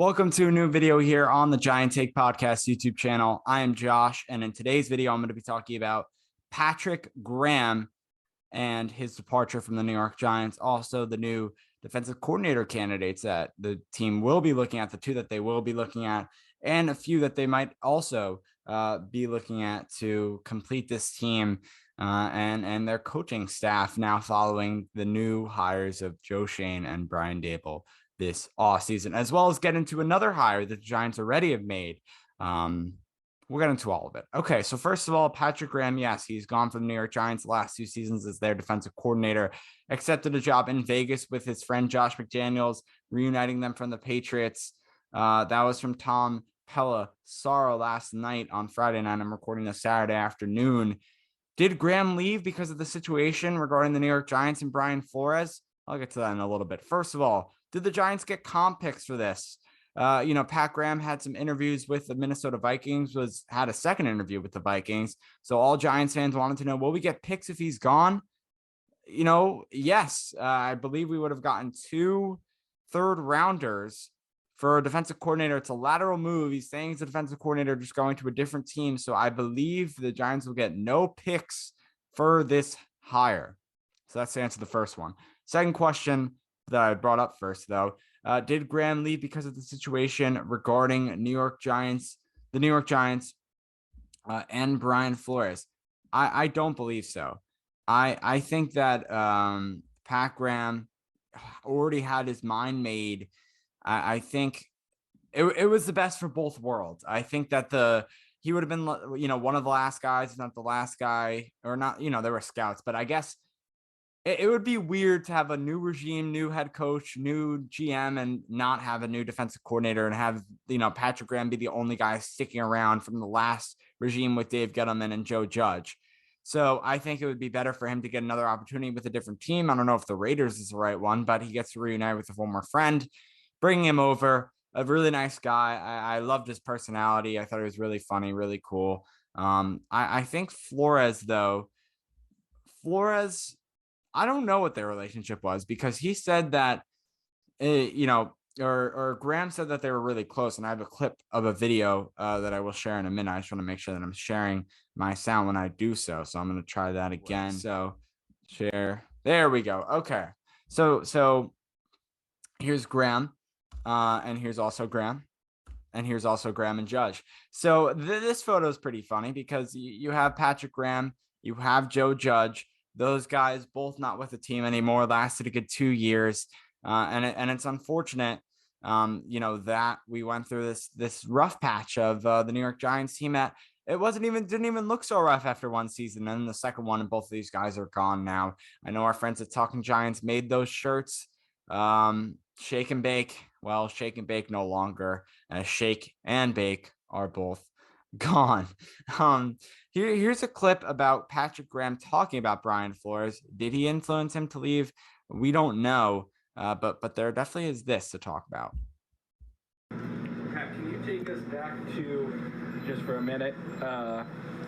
Welcome to a new video here on the Giant Take Podcast YouTube channel. I am Josh, and in today's video, I'm going to be talking about Patrick Graham and his departure from the New York Giants. Also, the new defensive coordinator candidates that the team will be looking at, the two that they will be looking at, and a few that they might also be looking at to complete this team and their coaching staff now following the new hires of Joe Schoen and Brian Daboll this offseason, as well as get into another hire that the Giants already have made. We'll get into all of it. Okay, so first of all, Patrick Graham, yes, he's gone from the New York Giants the last 2 seasons as their defensive coordinator, accepted a job in Vegas with his friend Josh McDaniels, reuniting them from the Patriots. That was from Tom Pelissero last night on Friday night. I'm recording this Saturday afternoon. Did Graham leave because of the situation regarding the New York Giants and Brian Flores? I'll get to that in a little bit. First of all, did the Giants get comp picks for this? Pat Graham had some interviews with the Minnesota Vikings, had a second interview with the Vikings. So all Giants fans wanted to know, will we get picks if he's gone? Yes, I believe we would have gotten 2 third-rounders for a defensive coordinator. It's a lateral move. He's saying he's a defensive coordinator just going to a different team. So I believe the Giants will get no picks for this hire. So that's the answer to the first one. Second question that I brought up first, though. Did Graham leave because of the situation regarding the New York Giants, and Brian Flores? I don't believe so. I think that Pat Graham already had his mind made. I think it was the best for both worlds. I think that he would have been, one of the last guys, if not the last guy, or not, there were scouts, but I guess it would be weird to have a new regime, new head coach, new GM, and not have a new defensive coordinator and have, Patrick Graham be the only guy sticking around from the last regime with Dave Gettleman and Joe Judge. So I think it would be better for him to get another opportunity with a different team. I don't know if the Raiders is the right one, but he gets to reunite with a former friend, bringing him over. A really nice guy. I loved his personality. I thought he was really funny, really cool. I think Flores, I don't know what their relationship was, because he said that, or Graham said that they were really close. And I have a clip of a video that I will share in a minute. I just want to make sure that I'm sharing my sound when I do so. So I'm going to try that again. So share. There we go. Okay. So here's Graham, and here's also Graham. And here's also Graham and Judge. So this photo is pretty funny because you have Patrick Graham, you have Joe Judge. Those guys both not with the team anymore, lasted a good 2 years. And it's unfortunate, that we went through this rough patch of the New York Giants team that didn't even look so rough after one season. And the second one, and both of these guys are gone now. I know our friends at Talking Giants made those shirts. Shake and Bake. Well, Shake and Bake no longer. Shake and Bake are both gone. Here's a clip about Patrick Graham talking about Brian Flores. Did he influence him to leave? We don't know, but there definitely is this to talk about. Pat, can you take us back to, just for a minute,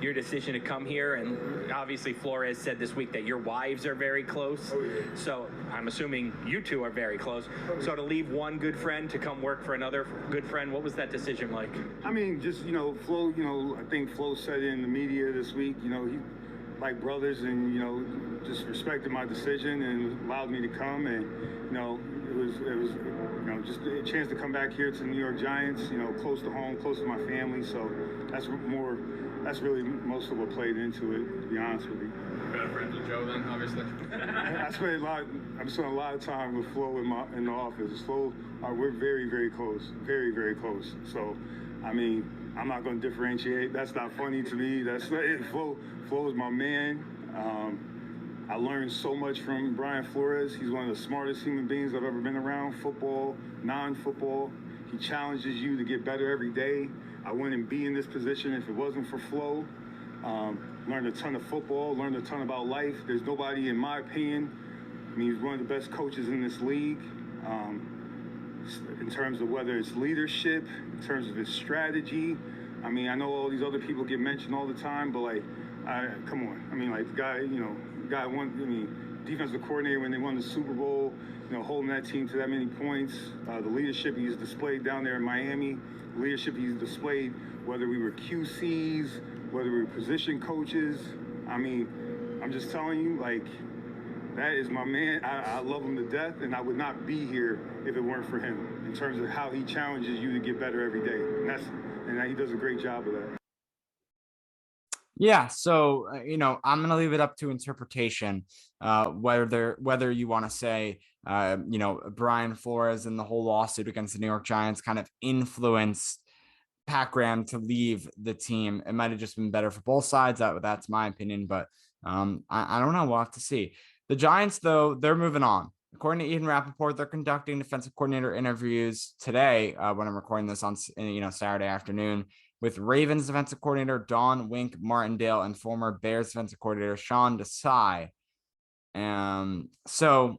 your decision to come here? And obviously Flores said this week that your wives are very close. So I'm assuming you two are very close. So to leave one good friend to come work for another good friend, what was that decision like? I mean, just, Flo, I think Flo said it in the media this week, he like brothers, and, just respected my decision and allowed me to come. And, it was just a chance to come back here to the New York Giants, close to home, close to my family. So that's really most of what played into it, to be honest with you. Better friends with Joe then, obviously. I spent a lot of time with Flo in the office. Flo, we're very, very close, very, very close. So, I mean, I'm not going to differentiate. That's not funny to me. That's it. Flo is my man. I learned so much from Brian Flores. He's one of the smartest human beings I've ever been around, football, non-football. He challenges you to get better every day. I wouldn't be in this position if it wasn't for Flo. Learned a ton of football, learned a ton about life. There's nobody, in my opinion, he's one of the best coaches in this league. In terms of whether it's leadership, in terms of his strategy. I mean, I know all these other people get mentioned all the time, but come on. I mean, the guy, defensive coordinator when they won the Super Bowl, holding that team to that many points. The leadership he's displayed down there in Miami, leadership he's displayed, whether we were QCs, whether we were position coaches. I mean, I'm just telling you, like, that is my man. I love him to death, and I would not be here if it weren't for him in terms of how he challenges you to get better every day. And he does a great job of that. Yeah, so I'm going to leave it up to interpretation, whether you want to say Brian Flores and the whole lawsuit against the New York Giants kind of influenced Pat Graham to leave the team. It might have just been better for both sides. That's my opinion, but I don't know. We'll have to see. The Giants, though, they're moving on. According to Ian Rappaport, they're conducting defensive coordinator interviews today when I'm recording this on Saturday afternoon with Ravens defensive coordinator Don Wink Martindale and former Bears defensive coordinator Sean Desai. So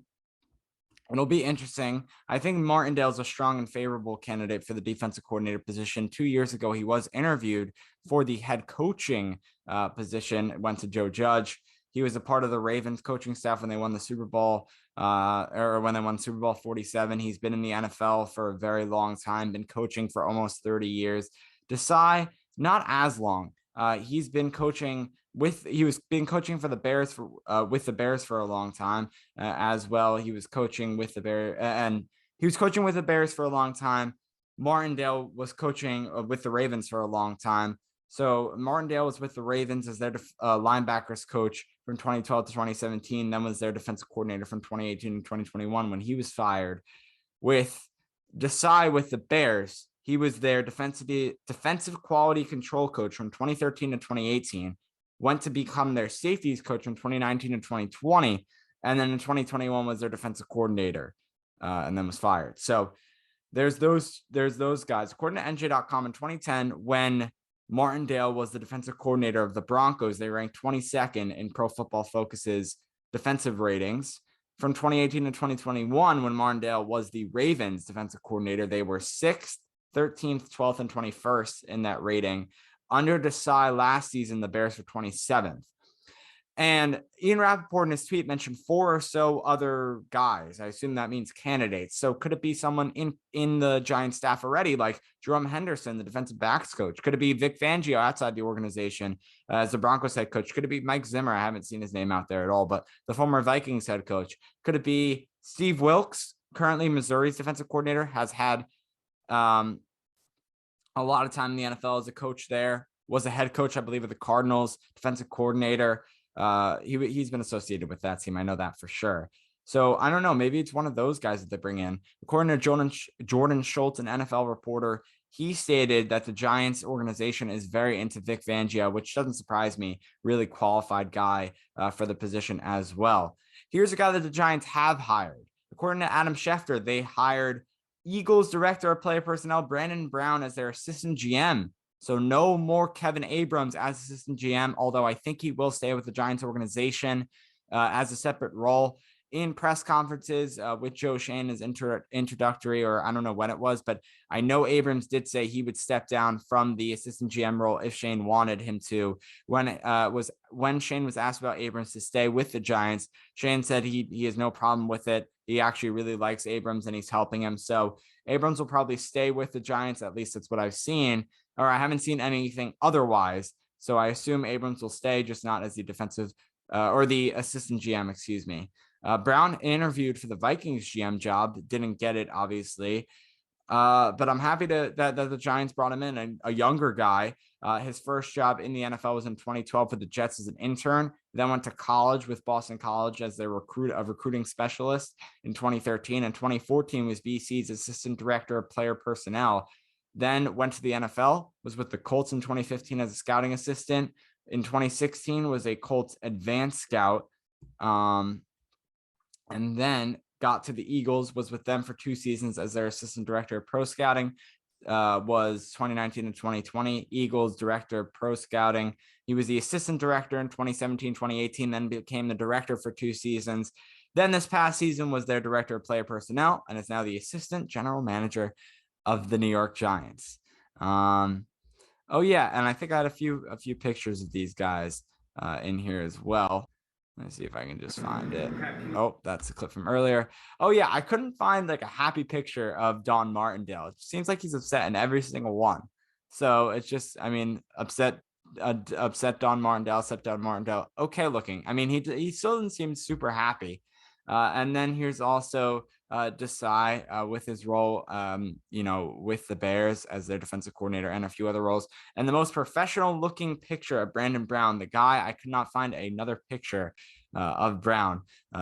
it'll be interesting. I think Martindale is a strong and favorable candidate for the defensive coordinator position. 2 years ago, he was interviewed for the head coaching position. It went to Joe Judge. He was a part of the Ravens coaching staff when they won the Super Bowl, or when they won Super Bowl 47. He's been in the NFL for a very long time, been coaching for almost 30 years. Desai, not as long. He's been coaching for the Bears with the Bears for a long time as well. He was coaching with the Bears for a long time. Martindale was coaching with the Ravens for a long time. So Martindale was with the Ravens as their linebackers coach from 2012 to 2017, then was their defensive coordinator from 2018 to 2021 when he was fired. With Desai with the Bears, he was their defensive quality control coach from 2013 to 2018, went to become their safeties coach from 2019 to 2020, and then in 2021 was their defensive coordinator, and then was fired. So there's those guys. According to NJ.com, in 2010, when Martindale was the defensive coordinator of the Broncos, they ranked 22nd in Pro Football Focus's defensive ratings. From 2018 to 2021, when Martindale was the Ravens defensive coordinator, they were 6th, 13th, 12th, and 21st in that rating. Under Desai last season, the Bears were 27th. And Ian Rappaport in his tweet mentioned 4 or so other guys. I assume that means candidates. So could it be someone in the Giants staff already, like Jerome Henderson, the defensive backs coach? Could it be Vic Fangio outside the organization as the Broncos head coach? Could it be Mike Zimmer? I haven't seen his name out there at all, but the former Vikings head coach. Could it be Steve Wilks, currently Missouri's defensive coordinator, has had a lot of time in the NFL as a coach there, was a head coach, I believe, of the Cardinals, defensive coordinator. He's been associated with that team. I know that for sure. So I don't know. Maybe it's one of those guys that they bring in. According to Jordan Schultz, an NFL reporter, he stated that the Giants organization is very into Vic Fangio, which doesn't surprise me. Really qualified guy for the position as well. Here's a guy that the Giants have hired. According to Adam Schefter, they hired Eagles director of player personnel Brandon Brown as their assistant GM. So no more Kevin Abrams as assistant GM, although I think he will stay with the Giants organization as a separate role. In press conferences with Joe Schoen as introductory, or I don't know when it was, but I know Abrams did say he would step down from the assistant GM role if Schoen wanted him to. When Schoen was asked about Abrams to stay with the Giants, Schoen said he has no problem with it. He actually really likes Abrams and he's helping him. So Abrams will probably stay with the Giants. At least that's what I've seen, or I haven't seen anything otherwise. So I assume Abrams will stay, just not as the defensive or the assistant GM, excuse me. Brown interviewed for the Vikings GM job, didn't get it, obviously. But I'm happy that the Giants brought him in, a younger guy. His first job in the NFL was in 2012 for the Jets as an intern, then went to college with Boston College as their recruiting specialist in 2013. And 2014 was BC's assistant director of player personnel. Then went to the NFL, was with the Colts in 2015 as a scouting assistant. In 2016 was a Colts advanced scout. And then got to the Eagles, was with them for 2 seasons as their assistant director of pro scouting, was 2019 and 2020, Eagles director of pro scouting. He was the assistant director in 2017, 2018, then became the director for 2 seasons. Then this past season was their director of player personnel, and is now the assistant general manager of the New York Giants. Oh yeah, and I think I had a few pictures of these guys in here as well. Let's see if I can just find it. Oh, that's a clip from earlier. Oh yeah, I couldn't find like a happy picture of Don Martindale. It seems like he's upset in every single one. So it's just, I mean, upset Don Martindale, upset Don Martindale. Okay looking. I mean, he still doesn't seem super happy. And then here's also Desai with his role, with the Bears as their defensive coordinator and a few other roles. And the most professional looking picture of Brandon Brown, the guy, I could not find another picture of Brown.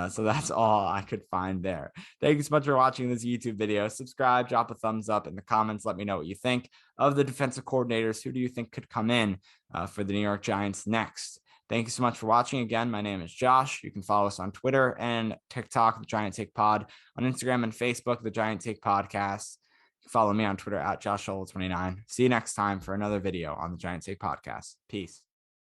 So that's all I could find there. Thank you so much for watching this YouTube video. Subscribe, drop a thumbs up in the comments. Let me know what you think of the defensive coordinators. Who do you think could come in for the New York Giants next? Thank you so much for watching. Again, my name is Josh. You can follow us on Twitter and TikTok, The Giant Take Pod, on Instagram and Facebook, The Giant Take Podcast. Follow me on Twitter at JoshShovel29. See you next time for another video on The Giant Take Podcast. Peace.